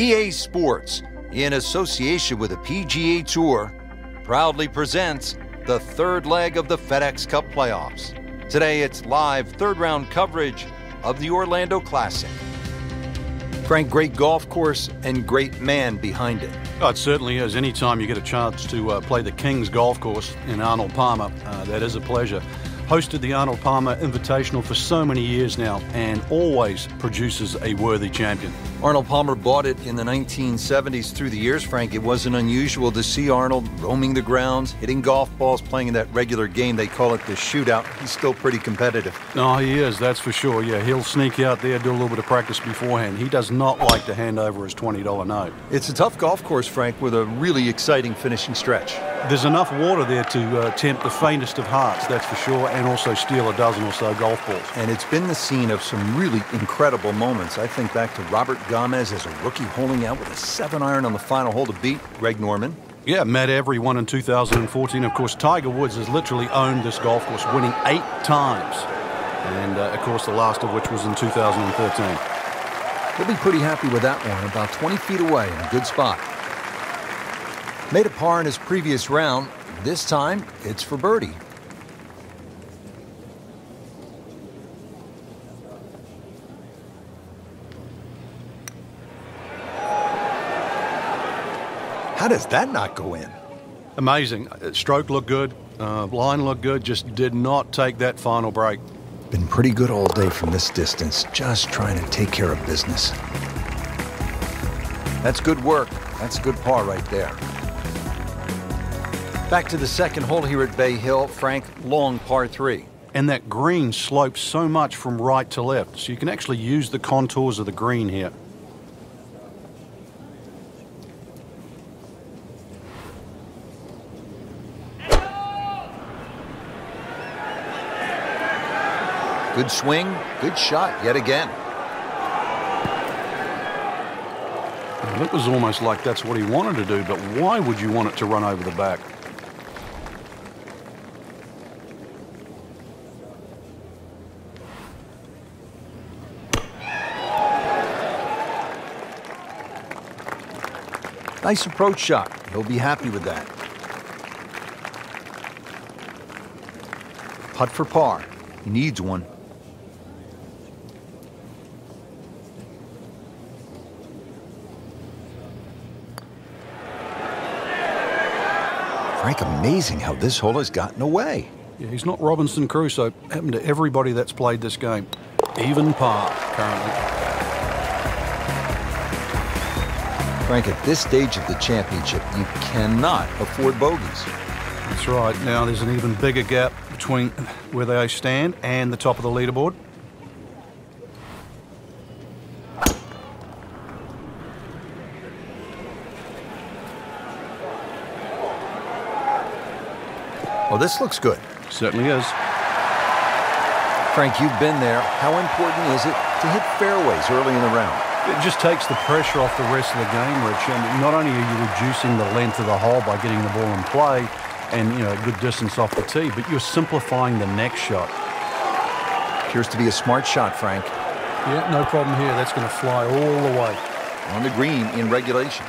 EA Sports, in association with the PGA Tour, proudly presents the third leg of the FedEx Cup playoffs. Today, it's live third-round coverage of the Orlando Classic. Frank, great golf course and great man behind it. Oh, it certainly is. Anytime you get a chance to play the King's Golf Course in Arnold Palmer, that is a pleasure. Hosted the Arnold Palmer Invitational for so many years now and always produces a worthy champion. Arnold Palmer bought it in the 1970s. Through the years, Frank, it wasn't unusual to see Arnold roaming the grounds, hitting golf balls, playing in that regular game. They call it the shootout. He's still pretty competitive. No, he is, that's for sure. Yeah, he'll sneak out there, do a little bit of practice beforehand. He does not like to hand over his $20 note. It's a tough golf course, Frank, with a really exciting finishing stretch. There's enough water there to tempt the faintest of hearts, that's for sure, and also steal a dozen or so golf balls. And it's been the scene of some really incredible moments. I think back to Robert Gomez as a rookie holding out with a 7-iron on the final hole to beat Greg Norman. Yeah, Matt Every won in 2014. Of course, Tiger Woods has literally owned this golf course, winning 8 times. And, of course, the last of which was in 2013. He'll be pretty happy with that one, about 20 feet away in a good spot. Made a par in his previous round. This time, it's for birdie. How does that not go in? Amazing. Stroke looked good. Line looked good. Just did not take that final break. Been pretty good all day from this distance. Just trying to take care of business. That's good work. That's a good par right there. Back to the second hole here at Bay Hill. Frank, long par 3. And that green slopes so much from right to left, so you can actually use the contours of the green here. Good swing, good shot yet again. Well, it was almost like that's what he wanted to do, but why would you want it to run over the back? Nice approach shot. He'll be happy with that. Putt for par. He needs one. Frank, amazing how this hole has gotten away. Yeah, he's not Robinson Crusoe. Happened to everybody that's played this game. Even par currently. Frank, at this stage of the championship, you cannot afford bogeys. That's right. Now there's an even bigger gap between where they stand and the top of the leaderboard. Well, this looks good. Certainly is. Frank, you've been there. How important is it to hit fairways early in the round? It just takes the pressure off the rest of the game, Rich. And not only are you reducing the length of the hole by getting the ball in play and, you know, a good distance off the tee, but you're simplifying the next shot. Appears to be a smart shot, Frank. Yeah, no problem here. That's going to fly all the way. On the green in regulation.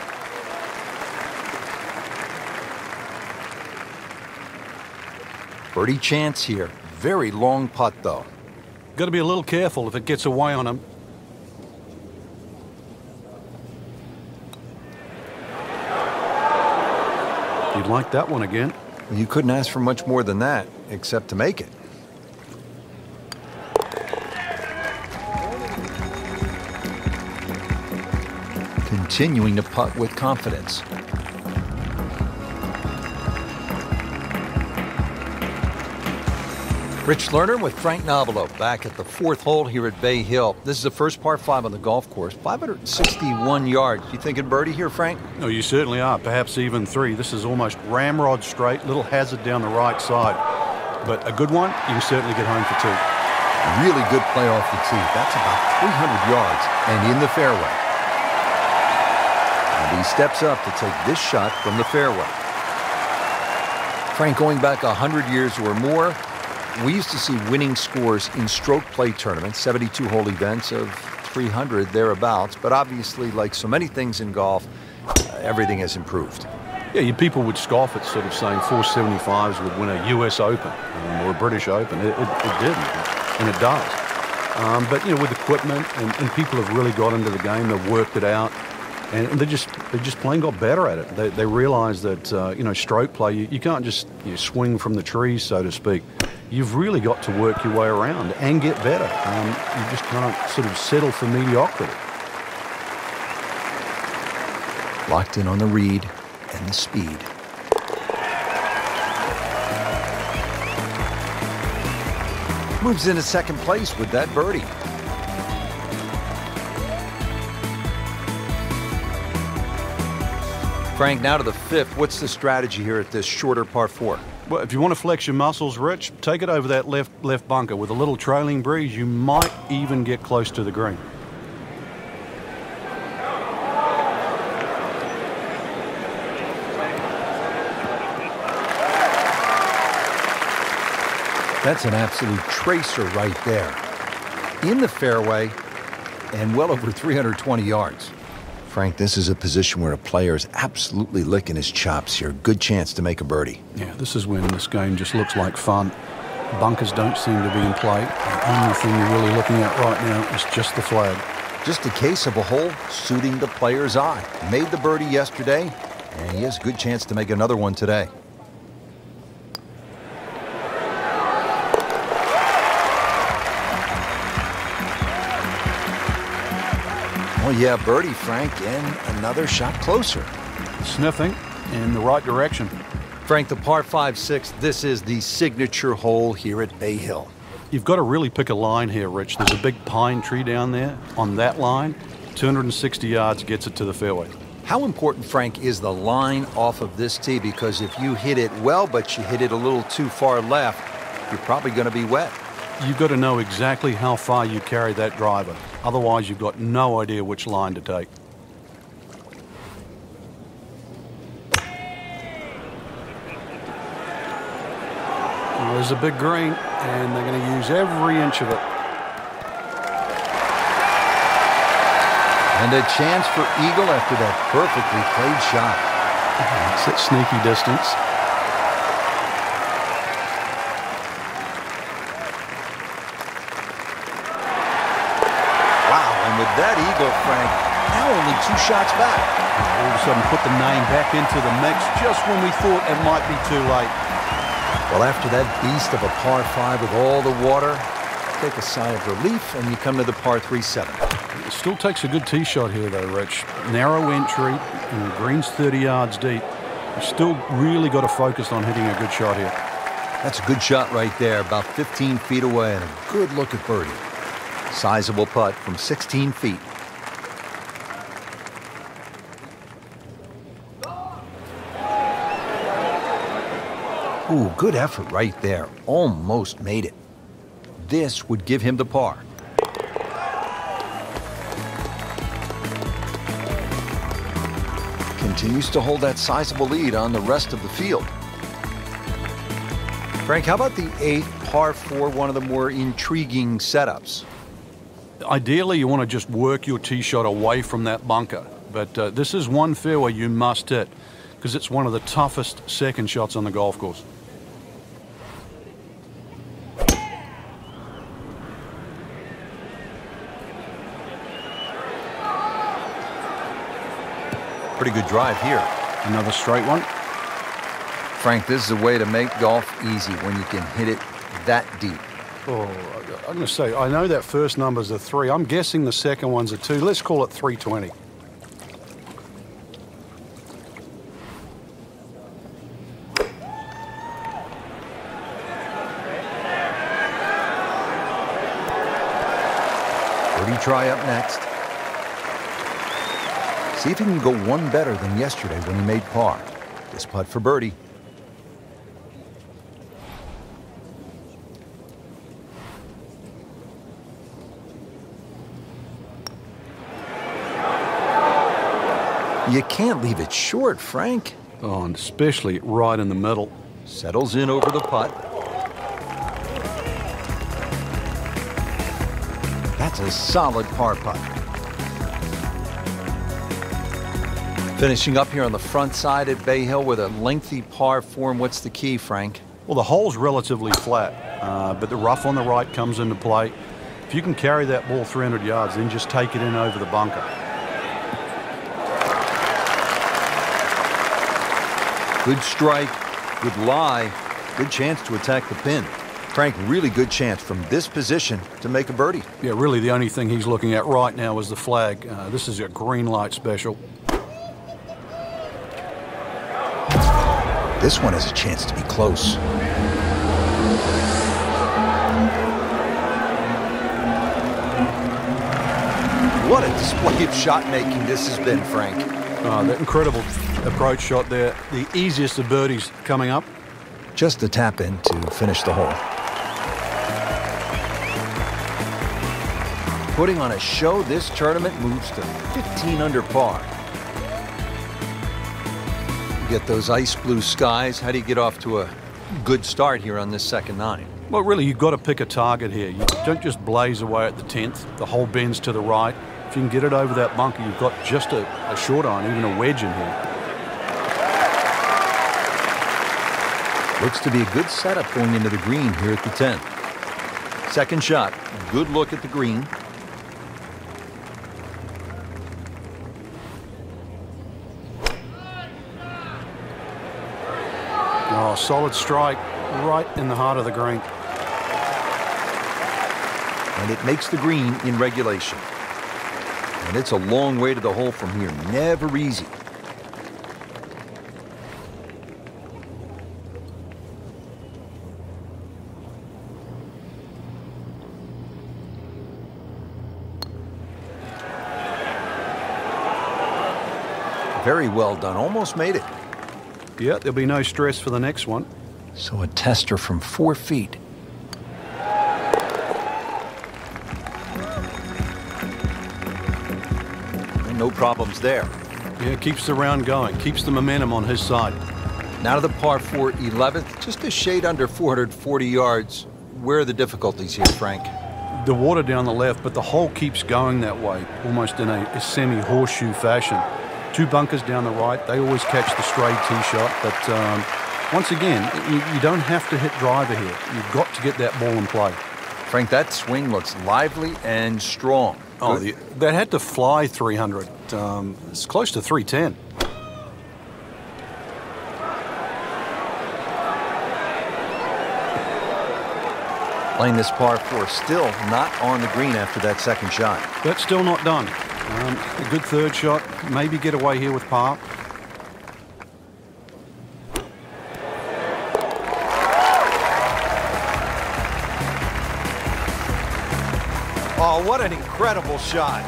Birdie chance here. Very long putt, though. Got to be a little careful if it gets away on him. You'd like that one again. You couldn't ask for much more than that, except to make it. Continuing to putt with confidence. Rich Lerner with Frank Nobilo back at the 4th hole here at Bay Hill. This is the first par 5 on the golf course. 561 yards. You thinking birdie here, Frank? No, you certainly are. Perhaps even 3. This is almost ramrod straight. Little hazard down the right side. But a good one, you can certainly get home for 2. Really good play off the tee. That's about 300 yards and in the fairway. And he steps up to take this shot from the fairway. Frank, going back 100 years or more, we used to see winning scores in stroke play tournaments, 72-hole events of 300 thereabouts, but obviously, like so many things in golf, everything has improved. Yeah, people would scoff at sort of saying 475s would win a US Open or a British Open. It didn't, and it does. But, with equipment, and people have really got into the game, they've worked it out, and they just plain got better at it. They realize that, stroke play, you can't just swing from the trees, so to speak. You've really got to work your way around and get better. You just can't sort of settle for mediocrity. Locked in on the read and the speed. Moves into second place with that birdie. Frank, now to the fifth. What's the strategy here at this shorter par 4? Well, if you want to flex your muscles, Rich, take it over that left bunker. With a little trailing breeze, you might even get close to the green. That's an absolute tracer right there. In the fairway and well over 320 yards. Frank, this is a position where a player is absolutely licking his chops here. Good chance to make a birdie. Yeah, this is when this game just looks like fun. Bunkers don't seem to be in play. The only thing you're really looking at right now is just the flag. Just a case of a hole suiting the player's eye. Made the birdie yesterday, and he has a good chance to make another one today. Well, yeah, birdie, Frank, and another shot closer. Sniffing in the right direction. Frank, the par 5-6, this is the signature hole here at Bay Hill. You've got to really pick a line here, Rich. There's a big pine tree down there. On that line, 260 yards gets it to the fairway. How important, Frank, is the line off of this tee? Because if you hit it well, but you hit it a little too far left, you're probably going to be wet. You've got to know exactly how far you carry that driver. Otherwise, you've got no idea which line to take. Well, there's a big green, and they're going to use every inch of it. And a chance for eagle after that perfectly played shot. It's that sneaky distance. With that eagle, Frank, now only 2 shots back. All of a sudden put the name back into the mix just when we thought it might be too late. Well, after that beast of a par 5 with all the water, take a sigh of relief and you come to the par 3-7. It still takes a good tee shot here though, Rich. Narrow entry, and the green's 30 yards deep. You've still really got to focus on hitting a good shot here. That's a good shot right there, about 15 feet away, and a good look at birdie. Sizable putt from 16 feet. Ooh, good effort right there. Almost made it. This would give him the par. Continues to hold that sizable lead on the rest of the field. Frank, how about the 8th par 4, one of the more intriguing setups? Ideally, you want to just work your tee shot away from that bunker. But this is one fairway you must hit because it's one of the toughest second shots on the golf course. Pretty good drive here. Another straight one. Frank, this is a way to make golf easy when you can hit it that deep. Oh, I'm going to say, I know that first number's a 3. I'm guessing the second one's a 2. Let's call it 320. Birdie try up next. See if he can go one better than yesterday when he made par. This putt for birdie. You can't leave it short, Frank. Oh, and especially right in the middle. Settles in over the putt. That's a solid par putt. Finishing up here on the front side at Bay Hill with a lengthy par 4. What's the key, Frank? Well, the hole's relatively flat, but the rough on the right comes into play. If you can carry that ball 300 yards, then just take it in over the bunker. Good strike, good lie, good chance to attack the pin. Frank, really good chance from this position to make a birdie. Yeah, really the only thing he's looking at right now is the flag. This is a green light special. This one has a chance to be close. What a display of shot making this has been, Frank. That incredible approach shot there. The easiest of birdies coming up. Just a tap in to finish the hole. Putting on a show, this tournament moves to 15 under par. You get those ice blue skies. How do you get off to a good start here on this second 9? Well, really, you've got to pick a target here. You don't just blaze away at the 10th. The hole bends to the right. If you can get it over that bunker, you've got just a short iron, even a wedge in here. Looks to be a good setup going into the green here at the 10th. Second shot, good look at the green. Oh, solid strike right in the heart of the green. And it makes the green in regulation. And it's a long way to the hole from here. Never easy. Very well done. Almost made it. Yeah, there'll be no stress for the next one. So a tester from 4 feet. And no problems there. Yeah, keeps the round going, keeps the momentum on his side. Now to the par 4 11th, just a shade under 440 yards. Where are the difficulties here, Frank? The water down the left, but the hole keeps going that way, almost in a semi-horseshoe fashion. 2 bunkers down the right. They always catch the stray tee shot, but once again, you don't have to hit driver here. You've got to get that ball in play. Frank, that swing looks lively and strong. Oh, that had to fly 300. It's close to 310. Playing this par 4, still not on the green after that second shot. That's still not done. A good third shot, maybe get away here with par. Oh, what an incredible shot.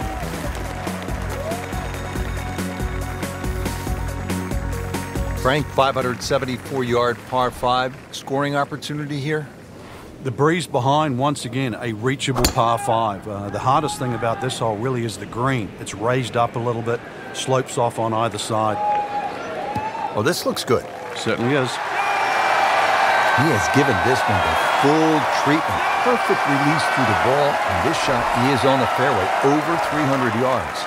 Frank, 574-yard par 5. Scoring opportunity here? The breeze behind, once again, a reachable par 5. The hardest thing about this hole really is the green. It's raised up a little bit, slopes off on either side. Oh, this looks good. Certainly is. He has given this one the full treatment. Perfect release through the ball, and this shot, he is on the fairway, over 300 yards.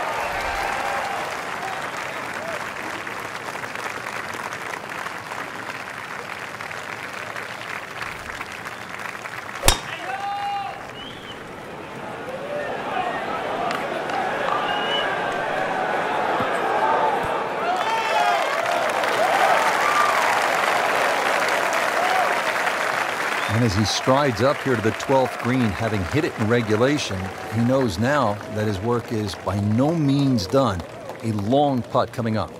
And as he strides up here to the 12th green, having hit it in regulation, he knows now that his work is by no means done. A long putt coming up.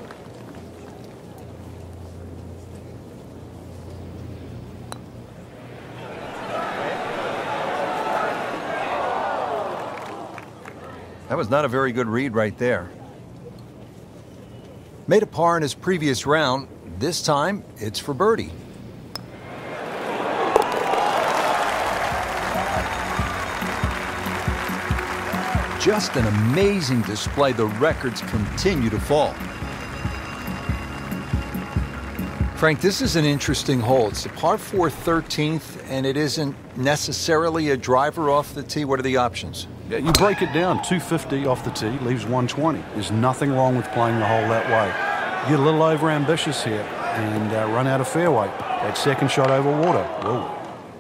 That was not a very good read right there. Made a par in his previous round. This time, it's for birdie. Just an amazing display. The records continue to fall. Frank, this is an interesting hole. It's a par 4 13th, and it isn't necessarily a driver off the tee. What are the options? Yeah, you break it down, 250 off the tee, leaves 120. There's nothing wrong with playing the hole that way. You get a little over-ambitious here and run out of fairway. That second shot over water. Whoa.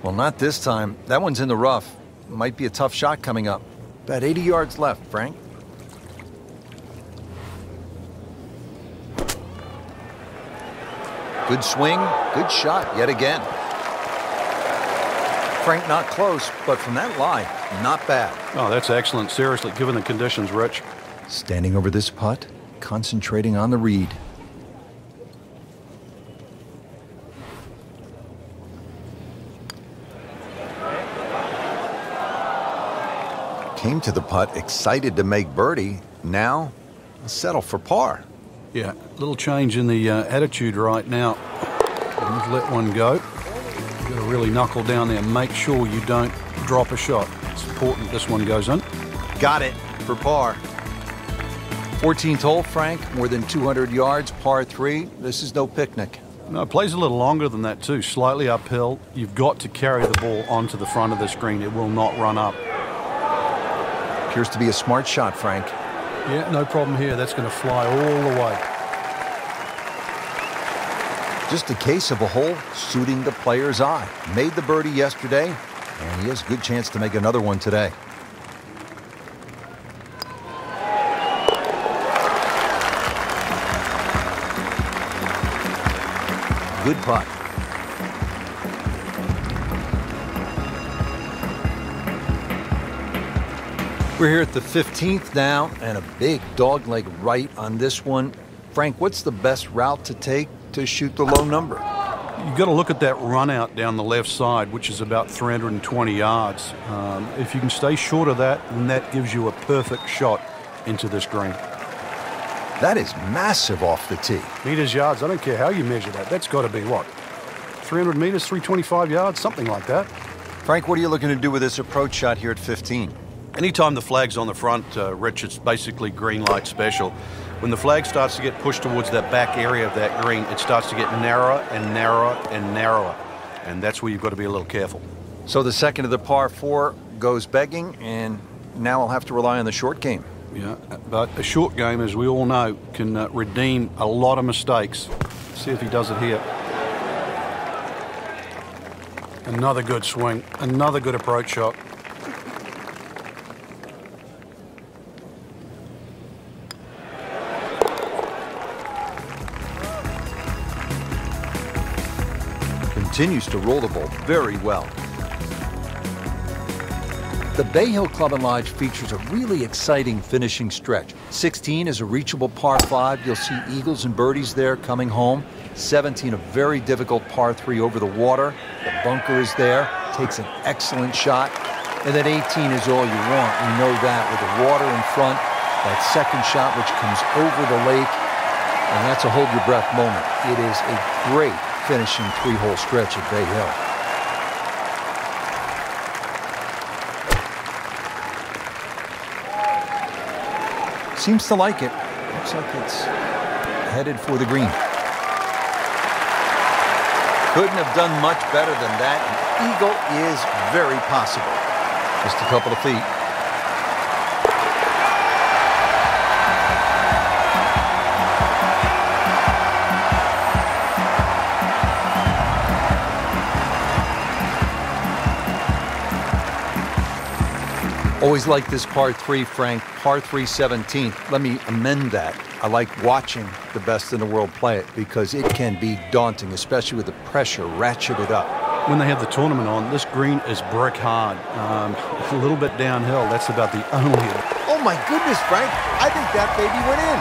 Well, not this time. That one's in the rough. Might be a tough shot coming up. About 80 yards left, Frank. Good swing, good shot yet again. Frank, not close, but from that lie, not bad. Oh, that's excellent. Seriously, given the conditions, Rich. Standing over this putt, concentrating on the read. Came to the putt, excited to make birdie. Now, settle for par. Yeah, a little change in the attitude right now. Don't let one go. You've got to really knuckle down there and make sure you don't drop a shot. It's important this one goes in. Got it for par. 14th hole, Frank, more than 200 yards, par 3. This is no picnic. No, it plays a little longer than that too, slightly uphill. You've got to carry the ball onto the front of the screen. It will not run up. Appears to be a smart shot, Frank. Yeah, no problem here. That's going to fly all the way. Just a case of a hole suiting the player's eye. Made the birdie yesterday, and he has a good chance to make another one today. Good putt. We're here at the 15th now, and a big dogleg right on this one. Frank, what's the best route to take to shoot the low number? You've got to look at that run out down the left side, which is about 320 yards. If you can stay short of that, then that gives you a perfect shot into this green. That is massive off the tee. Meters, yards, I don't care how you measure that. That's got to be what? 300 meters, 325 yards, something like that. Frank, what are you looking to do with this approach shot here at 15? Anytime the flag's on the front, Rich, it's basically green light special. When the flag starts to get pushed towards that back area of that green, it starts to get narrower and narrower and narrower. And that's where you've got to be a little careful. So the second of the par 4 goes begging, and now I'll have to rely on the short game. Yeah, but a short game, as we all know, can redeem a lot of mistakes. See if he does it here. Another good swing, another good approach shot. Continues to roll the ball very well. The Bay Hill Club and Lodge features a really exciting finishing stretch. 16 is a reachable par 5. You'll see eagles and birdies there coming home. 17, a very difficult par 3 over the water. The bunker is there, takes an excellent shot. And then 18 is all you want. We know that with the water in front, that second shot which comes over the lake. And that's a hold your breath moment. It is a great finishing 3-hole stretch at Bay Hill. Seems to like it. Looks like it's headed for the green. Couldn't have done much better than that. An eagle is very possible. Just a couple of feet. Always like this par 3, Frank. Par 3 17th. Let me amend that. I like watching the best in the world play it because it can be daunting, especially with the pressure ratcheted up. When they have the tournament on, this green is brick hard. A little bit downhill. That's about the only. Oh my goodness, Frank. I think that baby went in.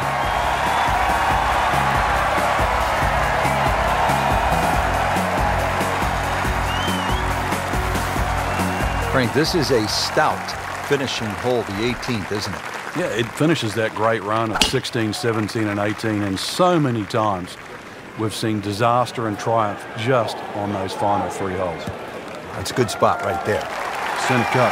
Frank, this is a stout finishing hole, the 18th, isn't it? Yeah, it finishes that great run of 16, 17, and 18, and so many times we've seen disaster and triumph just on those final 3 holes. That's a good spot right there. Center cut.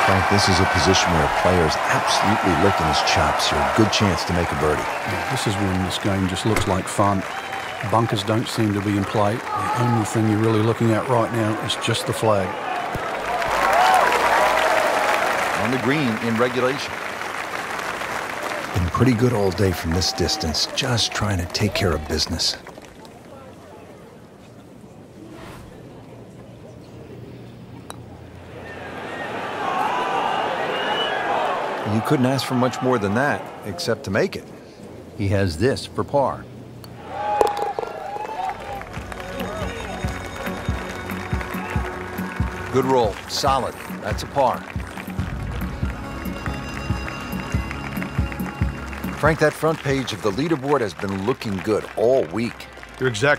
Frank, this is a position where a player is absolutely licking his chops here. Good chance to make a birdie. Yeah, this is when this game just looks like fun. Bunkers don't seem to be in play. The only thing you're really looking at right now is just the flag. on the green in regulation. Been pretty good all day from this distance, just trying to take care of business. You couldn't ask for much more than that, except to make it. He has this for par. Good roll, solid. That's a par. Frank, that front page of the leaderboard has been looking good all week. You're exactly